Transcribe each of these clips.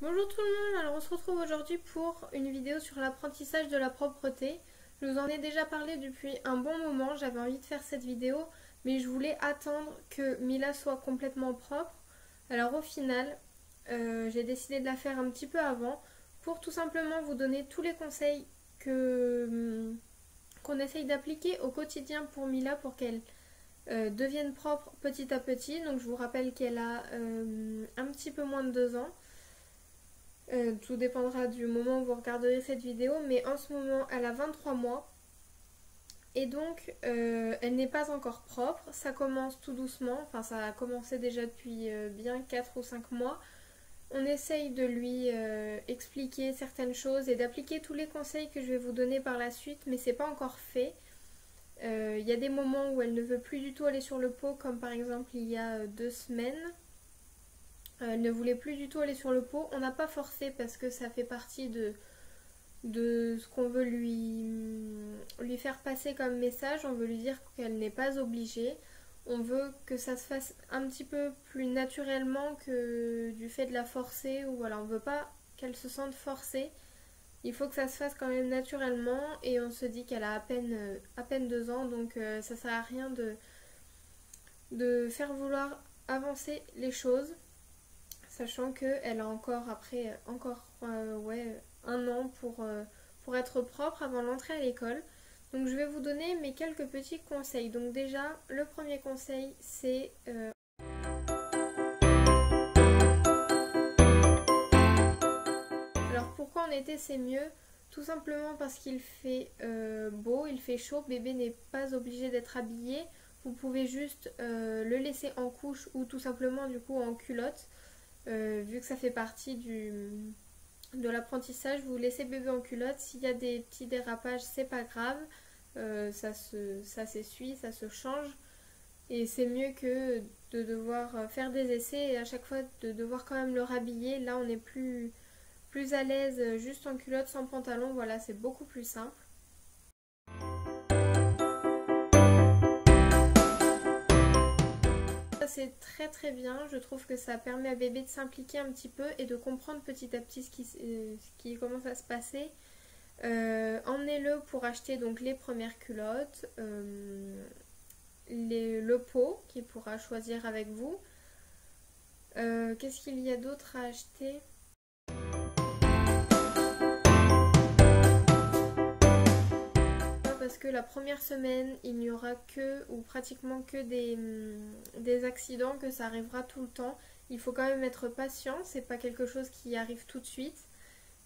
Bonjour tout le monde, alors on se retrouve aujourd'hui pour une vidéo sur l'apprentissage de la propreté. Je vous en ai déjà parlé depuis un bon moment, j'avais envie de faire cette vidéo, mais je voulais attendre que Mila soit complètement propre. Alors au final, j'ai décidé de la faire un petit peu avant pour tout simplement vous donner tous les conseils qu'on essaye d'appliquer au quotidien pour Mila pour qu'elle devienne propre petit à petit. Donc je vous rappelle qu'elle a un petit peu moins de 2 ans. Tout dépendra du moment où vous regarderez cette vidéo, mais en ce moment elle a 23 mois et donc elle n'est pas encore propre. Ça commence tout doucement, enfin ça a commencé déjà depuis bien 4 ou 5 mois. On essaye de lui expliquer certaines choses et d'appliquer tous les conseils que je vais vous donner par la suite, mais c'est pas encore fait. Il y a des moments où elle ne veut plus du tout aller sur le pot, comme par exemple il y a 2 semaines. Elle ne voulait plus du tout aller sur le pot. On n'a pas forcé parce que ça fait partie de ce qu'on veut lui faire passer comme message. On veut lui dire qu'elle n'est pas obligée. On veut que ça se fasse un petit peu plus naturellement que du fait de la forcer. Ou voilà, on veut pas qu'elle se sente forcée. Il faut que ça se fasse quand même naturellement. Et on se dit qu'elle a à peine 2 ans. Donc ça sert à rien de faire vouloir avancer les choses. Sachant qu'elle a encore un an pour être propre avant l'entrée à l'école. Donc je vais vous donner mes quelques petits conseils. Donc déjà, le premier conseil, c'est... Alors pourquoi en été c'est mieux? Tout simplement parce qu'il fait beau, il fait chaud, bébé n'est pas obligé d'être habillé. Vous pouvez juste le laisser en couche ou tout simplement du coup en culotte. Vu que ça fait partie de l'apprentissage, vous laissez bébé en culotte. S'il y a des petits dérapages, c'est pas grave. Ça s'essuie, ça se change. Et c'est mieux que de devoir faire des essais et à chaque fois de devoir quand même le rhabiller. Là, on est plus à l'aise juste en culotte sans pantalon. Voilà, c'est beaucoup plus simple. C'est très très bien, je trouve que ça permet à bébé de s'impliquer un petit peu et de comprendre petit à petit ce qui commence à se passer. Emmenez-le pour acheter donc les premières culottes, le pot qu'il pourra choisir avec vous. Qu'est-ce qu'il y a d'autre à acheter? Parce que la première semaine, il n'y aura que ou pratiquement que des accidents, que ça arrivera tout le temps. Il faut quand même être patient, c'est pas quelque chose qui arrive tout de suite.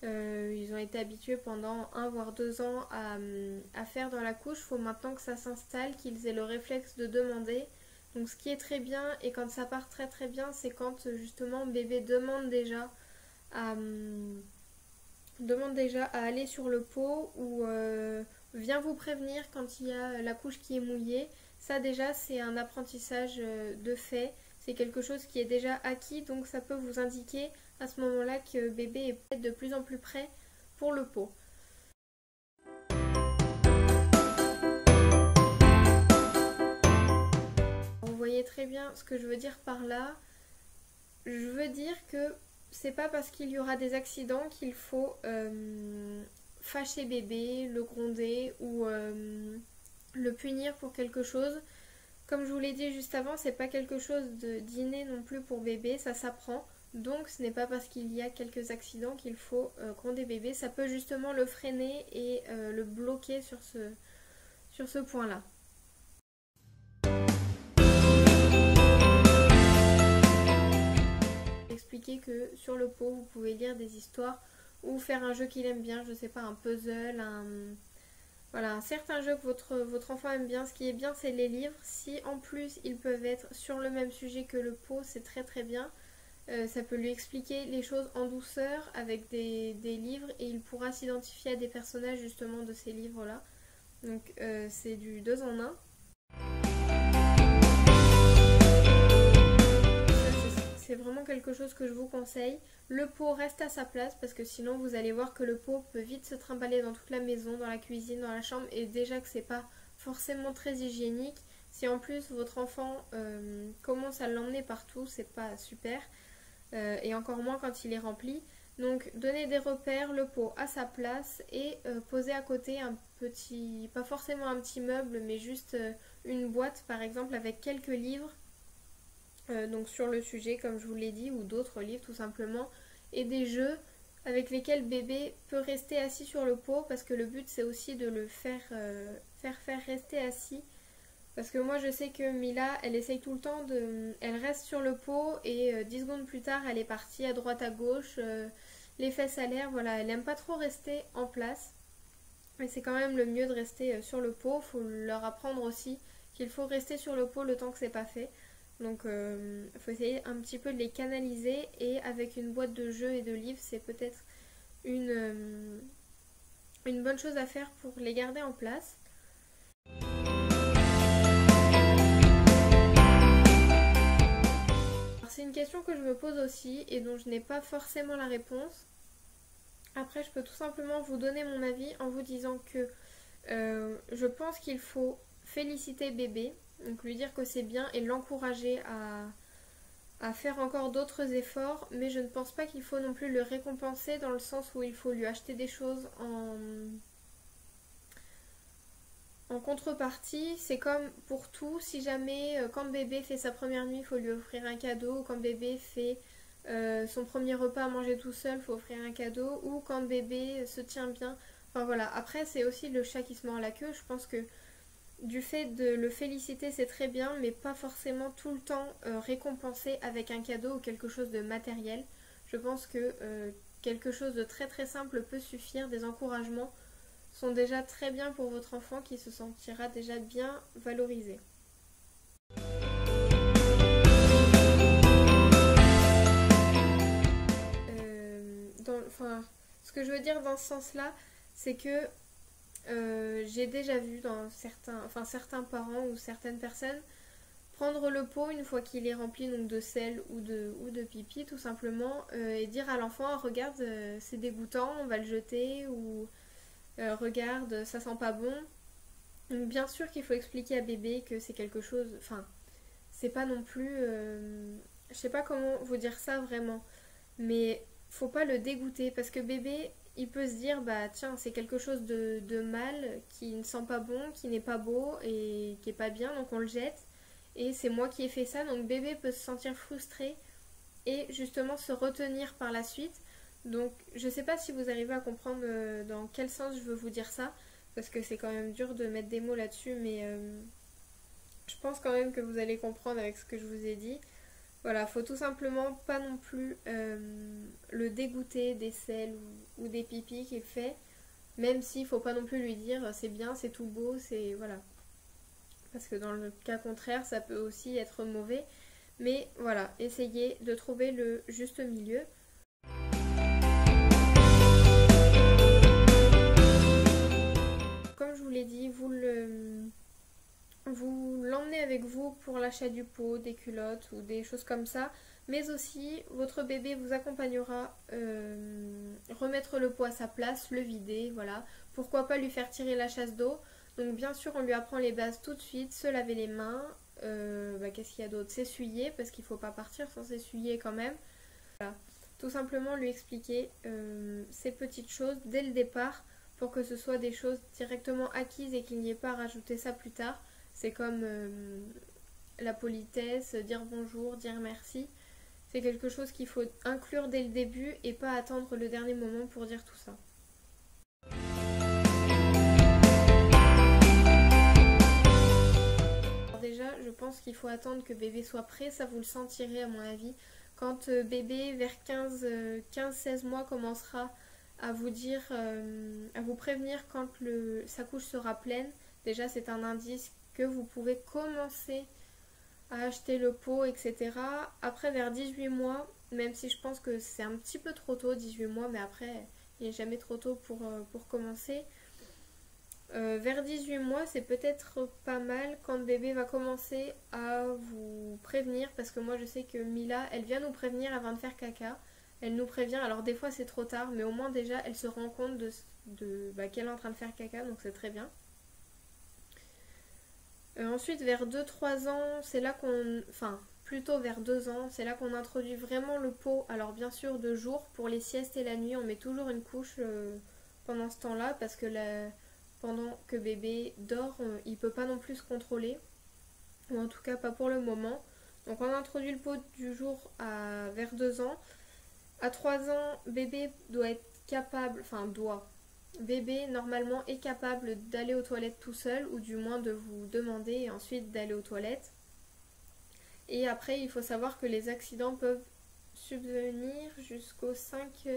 Ils ont été habitués pendant 1 voire 2 ans à faire dans la couche. Il faut maintenant que ça s'installe, qu'ils aient le réflexe de demander. Donc ce qui est très bien, et quand ça part très très bien, c'est quand justement bébé à, demande déjà à aller sur le pot ou vient vous prévenir quand il y a la couche qui est mouillée. Ça déjà c'est un apprentissage de fait, c'est quelque chose qui est déjà acquis, donc ça peut vous indiquer à ce moment-là que bébé est peut-être de plus en plus prêt pour le pot. Vous voyez très bien ce que je veux dire par là. Je veux dire que c'est pas parce qu'il y aura des accidents qu'il faut fâcher bébé, le gronder ou le punir pour quelque chose. Comme je vous l'ai dit juste avant, c'est pas quelque chose d'inné non plus pour bébé, ça s'apprend. Donc ce n'est pas parce qu'il y a quelques accidents qu'il faut gronder bébé. Ça peut justement le freiner et le bloquer sur ce point-là. Expliquer que sur le pot, vous pouvez lire des histoires ou faire un jeu qu'il aime bien, je sais pas, un puzzle, voilà, un certain jeu que votre enfant aime bien. Ce qui est bien, c'est les livres. Si en plus ils peuvent être sur le même sujet que le pot, c'est très très bien. Ça peut lui expliquer les choses en douceur avec des livres et il pourra s'identifier à des personnages justement de ces livres-là. Donc c'est du 2 en 1. C'est vraiment quelque chose que je vous conseille. Le pot reste à sa place parce que sinon vous allez voir que le pot peut vite se trimballer dans toute la maison, dans la cuisine, dans la chambre, et déjà que c'est pas forcément très hygiénique. Si en plus votre enfant commence à l'emmener partout, c'est pas super. et encore moins quand il est rempli. Donc donner des repères, le pot à sa place et poser à côté un petit, pas forcément un petit meuble, mais juste une boîte par exemple avec quelques livres, donc sur le sujet comme je vous l'ai dit, ou d'autres livres tout simplement, et des jeux avec lesquels bébé peut rester assis sur le pot, parce que le but c'est aussi de le faire rester assis. Parce que moi je sais que Mila, elle essaye tout le temps de... Elle reste sur le pot et 10 secondes plus tard elle est partie à droite à gauche, les fesses à l'air, voilà, elle aime pas trop rester en place. Mais c'est quand même le mieux de rester sur le pot. Faut leur apprendre aussi qu'il faut rester sur le pot le temps que c'est pas fait. Donc faut essayer un petit peu de les canaliser, et avec une boîte de jeux et de livres c'est peut-être une bonne chose à faire pour les garder en place. C'est une question que je me pose aussi et dont je n'ai pas forcément la réponse. Après, je peux tout simplement vous donner mon avis en vous disant que je pense qu'il faut féliciter bébé, donc lui dire que c'est bien et l'encourager à faire encore d'autres efforts, mais je ne pense pas qu'il faut non plus le récompenser dans le sens où il faut lui acheter des choses en contrepartie. C'est comme pour tout, si jamais quand bébé fait sa première nuit, il faut lui offrir un cadeau, ou quand bébé fait son premier repas à manger tout seul, il faut offrir un cadeau, ou quand bébé se tient bien. Enfin voilà, après c'est aussi le chat qui se mord la queue. Je pense que du fait de le féliciter c'est très bien, mais pas forcément tout le temps récompenser avec un cadeau ou quelque chose de matériel. Je pense que quelque chose de très très simple peut suffire. Des encouragements sont déjà très bien pour votre enfant qui se sentira déjà bien valorisé. Ce que je veux dire dans ce sens-là, c'est que j'ai déjà vu dans certains parents ou certaines personnes prendre le pot une fois qu'il est rempli donc de sel ou de pipi tout simplement, et dire à l'enfant regarde, c'est dégoûtant, on va le jeter, ou regarde, ça sent pas bon. Donc bien sûr qu'il faut expliquer à bébé que c'est quelque chose, enfin c'est pas non plus, je sais pas comment vous dire ça vraiment, mais faut pas le dégoûter, parce que bébé il peut se dire bah tiens c'est quelque chose de mal, qui ne sent pas bon, qui n'est pas beau et qui est pas bien, donc on le jette, et c'est moi qui ai fait ça. Donc bébé peut se sentir frustré et justement se retenir par la suite. Donc je sais pas si vous arrivez à comprendre dans quel sens je veux vous dire ça, parce que c'est quand même dur de mettre des mots là-dessus, mais je pense quand même que vous allez comprendre avec ce que je vous ai dit. Voilà, faut tout simplement pas non plus le dégoûter des selles ou des pipis qu'il fait, même s'il faut pas non plus lui dire c'est bien, c'est tout beau, c'est voilà. Parce que dans le cas contraire, ça peut aussi être mauvais. Mais voilà, essayez de trouver le juste milieu. Comme je vous l'ai dit, vous l'emmenez avec vous pour l'achat du pot, des culottes ou des choses comme ça, mais aussi votre bébé vous accompagnera remettre le pot à sa place, le vider, voilà. Pourquoi pas lui faire tirer la chasse d'eau. Donc bien sûr on lui apprend les bases tout de suite, se laver les mains, qu'est-ce qu'il y a d'autre, s'essuyer, parce qu'il ne faut pas partir sans s'essuyer quand même. Voilà. Tout simplement lui expliquer ces petites choses dès le départ, pour que ce soit des choses directement acquises et qu'il n'y ait pas à rajouter ça plus tard. C'est comme la politesse, dire bonjour, dire merci. C'est quelque chose qu'il faut inclure dès le début et pas attendre le dernier moment pour dire tout ça. Alors déjà, je pense qu'il faut attendre que bébé soit prêt, ça vous le sentirez à mon avis. Quand bébé vers 15-16 mois commencera à vous dire, à vous prévenir quand sa couche sera pleine, déjà c'est un indice que vous pouvez commencer à acheter le pot, etc. Après vers 18 mois, même si je pense que c'est un petit peu trop tôt, 18 mois, mais après il n'est jamais trop tôt pour commencer. Vers 18 mois, c'est peut-être pas mal quand bébé va commencer à vous prévenir, parce que moi je sais que Mila, elle vient nous prévenir avant de faire caca. Elle nous prévient, alors des fois c'est trop tard, mais au moins déjà elle se rend compte qu'elle est en train de faire caca, donc c'est très bien. Ensuite vers 2-3 ans, c'est là qu'on... Enfin, plutôt vers 2 ans. C'est là qu'on introduit vraiment le pot. Alors bien sûr de jour, pour les siestes et la nuit, on met toujours une couche pendant ce temps-là parce que pendant que bébé dort, il ne peut pas non plus se contrôler. Ou en tout cas pas pour le moment. Donc on introduit le pot du jour vers 2 ans. À 3 ans, bébé doit être capable, bébé normalement est capable d'aller aux toilettes tout seul ou du moins de vous demander et ensuite d'aller aux toilettes. Et après, il faut savoir que les accidents peuvent subvenir jusqu'aux 5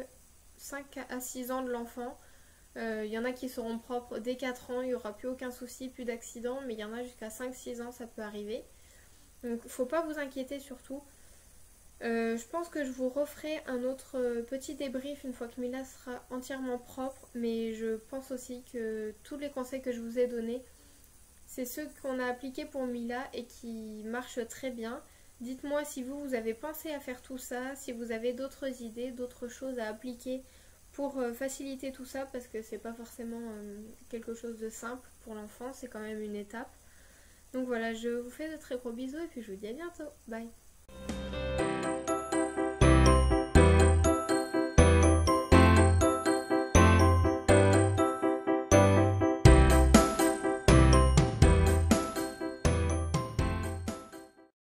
à 6 ans de l'enfant. Il y en a qui seront propres dès 4 ans, il n'y aura plus aucun souci, plus d'accidents, mais il y en a jusqu'à 5-6 ans, ça peut arriver. Donc il ne faut pas vous inquiéter surtout. Je pense que je vous referai un autre petit débrief une fois que Mila sera entièrement propre, mais je pense aussi que tous les conseils que je vous ai donnés, c'est ceux qu'on a appliqués pour Mila et qui marchent très bien. Dites-moi si vous avez pensé à faire tout ça, si vous avez d'autres idées, d'autres choses à appliquer pour faciliter tout ça, parce que c'est pas forcément quelque chose de simple pour l'enfant, c'est quand même une étape. Donc voilà, je vous fais de très gros bisous et puis je vous dis à bientôt. Bye!